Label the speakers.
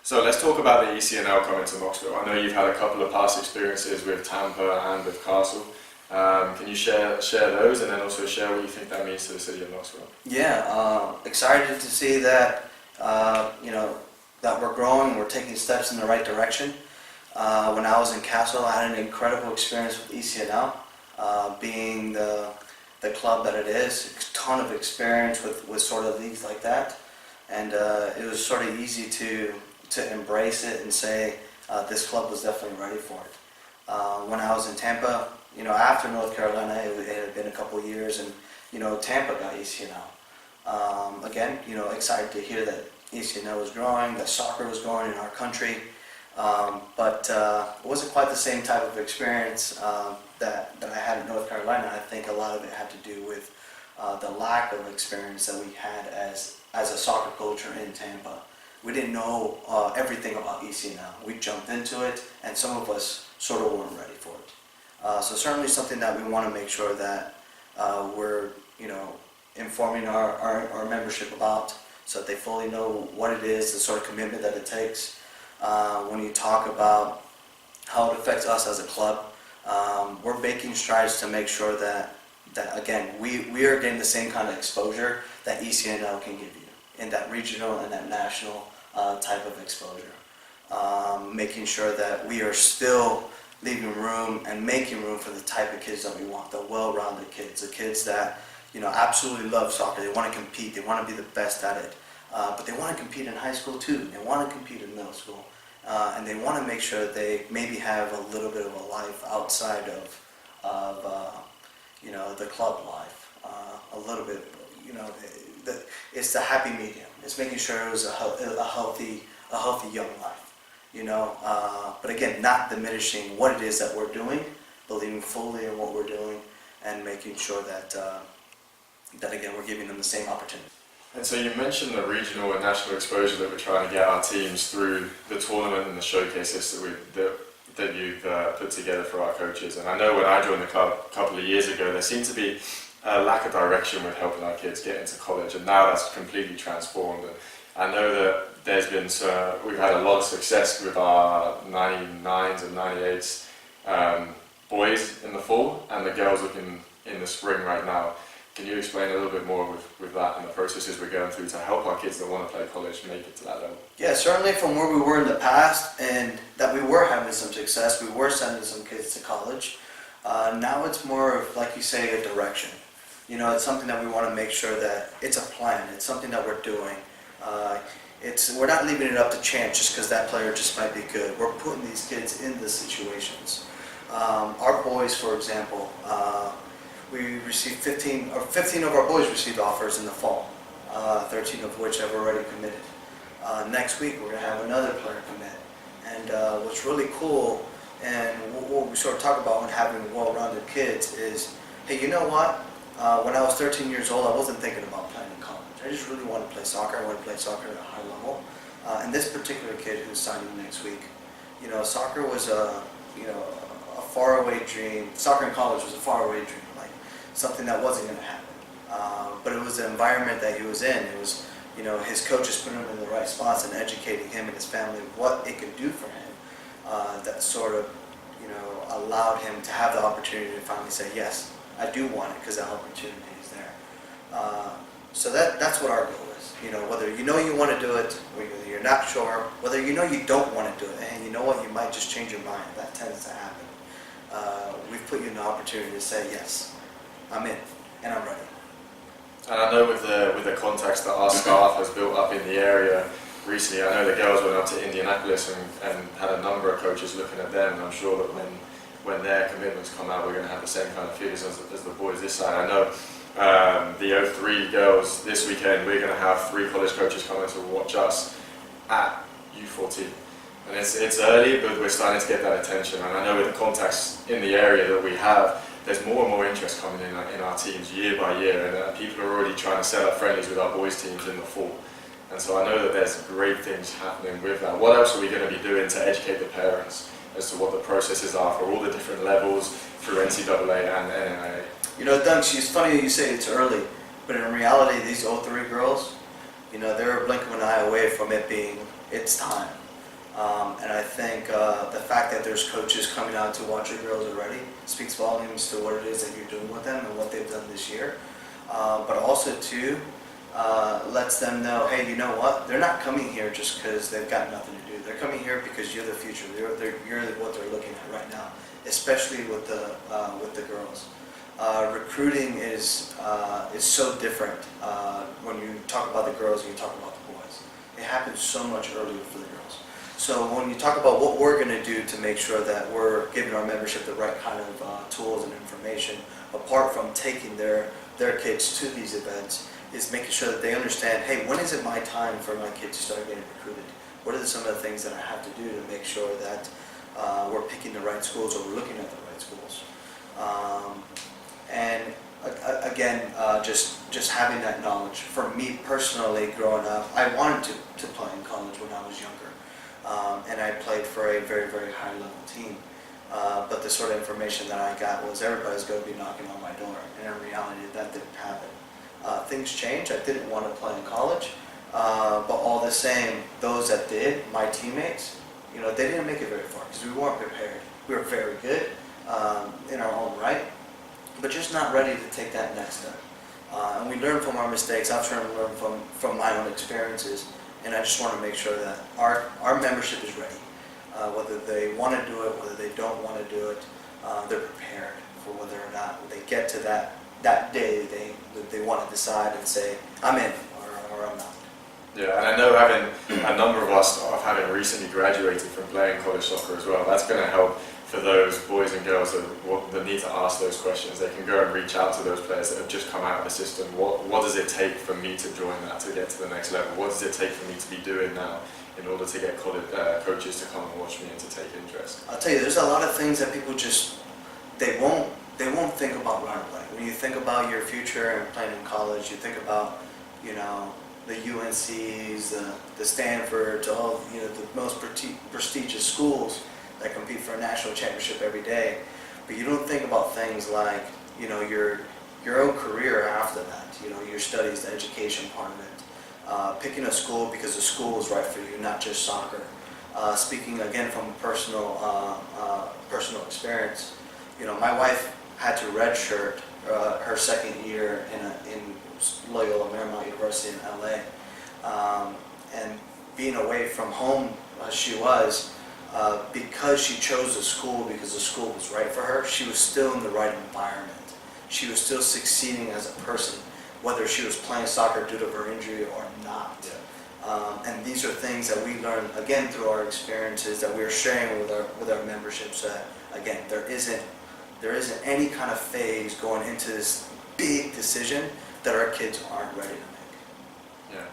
Speaker 1: So let's talk about the ECNL coming to Knoxville. I know you've had a couple of past experiences with Tampa and with Castle. Can you share those, and then also share what you think that means to the city of Knoxville?
Speaker 2: Yeah, excited to see that that we're growing, we're taking steps in the right direction. When I was in Castle, I had an incredible experience with ECNL, being the club that it is. A ton of experience with sort of leagues like that, and it was sort of easy to embrace it and say this club was definitely ready for it. When I was in Tampa, after North Carolina, it had been a couple of years, and Tampa got ECNL. Again, excited to hear that ECNL was growing, that soccer was growing in our country, but it wasn't quite the same type of experience that I had in North Carolina. I think a lot of it had to do with the lack of experience that we had as a soccer culture in Tampa. We didn't know everything about ECNL. We jumped into it, and some of us sort of weren't ready for it. So certainly something that we want to make sure that we're informing our membership about, so that they fully know what it is, the sort of commitment that it takes. When you talk about how it affects us as a club, we're making strides to make sure that again, we are getting the same kind of exposure that ECNL can give you in that regional and that national type of exposure. Making sure that we are still leaving room and making room for the type of kids that we want, the well-rounded kids, the kids that absolutely love soccer. They want to compete, they want to be the best at it, but they want to compete in high school too. They want to compete in middle school, and they want to make sure that they maybe have a little bit of a life outside of the club life. A little bit, it's the happy medium. It's making sure it was a healthy young life. But again, not diminishing what it is that we're doing, believing fully in what we're doing, and making sure that again, we're giving them the same opportunity.
Speaker 1: And so you mentioned the regional and national exposure that we're trying to get our teams through the tournament and the showcases that you've put together for our coaches. And I know when I joined the club a couple of years ago, there seemed to be a lack of direction with helping our kids get into college, and now that's completely transformed. And I know that we've had a lot of success with our 99s and 98s boys in the fall, and the girls looking in the spring right now. Can you explain a little bit more with that and the processes we're going through to help our kids that want to play college make it to that level?
Speaker 2: Yeah, certainly from where we were in the past, and that we were having some success, we were sending some kids to college. Now it's more of, like you say, a direction. It's something that we want to make sure that it's a plan. It's something that we're doing. We're not leaving it up to chance just because that player just might be good. We're putting these kids in the situations. Our boys, for example, we received 15 of our boys received offers in the fall, 13 of which have already committed. Next week we're going to have another player commit. And what's really cool, and what we sort of talk about when having well-rounded kids is, hey, you know what? When I was 13 years old, I wasn't thinking about playing in college. I just really wanted to play soccer. I wanted to play soccer at a high level. And this particular kid who's signing next week, soccer was a faraway dream. Soccer in college was a faraway dream, like something that wasn't going to happen. But it was the environment that he was in. It was, his coaches putting him in the right spots and educating him and his family what it could do for him. That sort of, allowed him to have the opportunity to finally say, yes, I do want it because the opportunity is there. So that's what our goal is. Whether you want to do it, or you're not sure, whether you don't want to do it, and you know what, you might just change your mind. That tends to happen. We've put you in the opportunity to say, yes, I'm in, and I'm ready.
Speaker 1: And I know with the contacts that our staff has built up in the area recently, I know the girls went up to Indianapolis and had a number of coaches looking at them, and I'm sure that when their commitments come out, we're going to have the same kind of feelings as the boys this side. I know the 03 girls this weekend, we're going to have 3 college coaches coming to watch us at U14. And it's early, but we're starting to get that attention. And I know with the contacts in the area that we have, there's more and more interest coming in our teams year by year, and people are already trying to set up friendlies with our boys teams in the fall. And so I know that there's great things happening with that. What else are we going to be doing to educate the parents as to what the processes are for all the different levels through NCAA and NAIA?
Speaker 2: Dunks, it's funny that you say it's early, but in reality, these 03 girls, they're a blink of an eye away from it being, it's time. And I think the fact that there's coaches coming out to watch your girls already speaks volumes to what it is that you're doing with them and what they've done this year. But also too, lets them know, hey, you know what? They're not coming here just because they've got nothing to do. They're coming here because you're the future. You're what they're looking at right now, especially with the girls. Recruiting is so different when you talk about the girls and you talk about the boys. It happens so much earlier for the girls. So when you talk about what we're going to do to make sure that we're giving our membership the right kind of tools and information, apart from taking their kids to these events, is making sure that they understand, hey, when is it my time for my kid to start getting recruited? What are some of the things that I have to do to make sure that we're picking the right schools or we're looking at the right schools? And again, just having that knowledge. For me personally, growing up, I wanted to play in college when I was younger. And I played for a very, very high level team. But the sort of information that I got was everybody's going to be knocking on my door. And in reality, that didn't happen. Things changed. I didn't want to play in college. But all the same, those that did, my teammates, they didn't make it very far because we weren't prepared. We were very good in our own right, but just not ready to take that next step. And we learn from our mistakes. I've tried to learn from my own experiences, and I just want to make sure that our membership is ready. Whether they want to do it, whether they don't want to do it, they're prepared for whether or not they get to that day they want to decide and say, I'm in or I'm not.
Speaker 1: Yeah, and I know having a number of us having recently graduated from playing college soccer as well, that's going to help for those boys and girls that need to ask those questions. They can go and reach out to those players that have just come out of the system. What does it take for me to join that, to get to the next level? What does it take for me to be doing now in order to get coaches to come and watch me and to take interest?
Speaker 2: I'll tell you, there's a lot of things that people they won't think about right away. When you think about your future and playing in college, you think about, the UNCs, the Stanfords, all the most prestigious schools that compete for a national championship every day. But you don't think about things like, your own career after that, your studies, the education part of it. Picking a school because the school is right for you, not just soccer. Speaking again from personal experience, my wife had to redshirt her second year in Loyola Marymount University in LA, and being away from home as she was, because she chose the school because the school was right for her, she was still in the right environment. She was still succeeding as a person, whether she was playing soccer due to her injury or not. Yeah. And these are things that we learn again through our experiences that we're sharing with our memberships. That again, there isn't any kind of phase going into this big decision that our kids aren't ready to make.
Speaker 1: Yeah.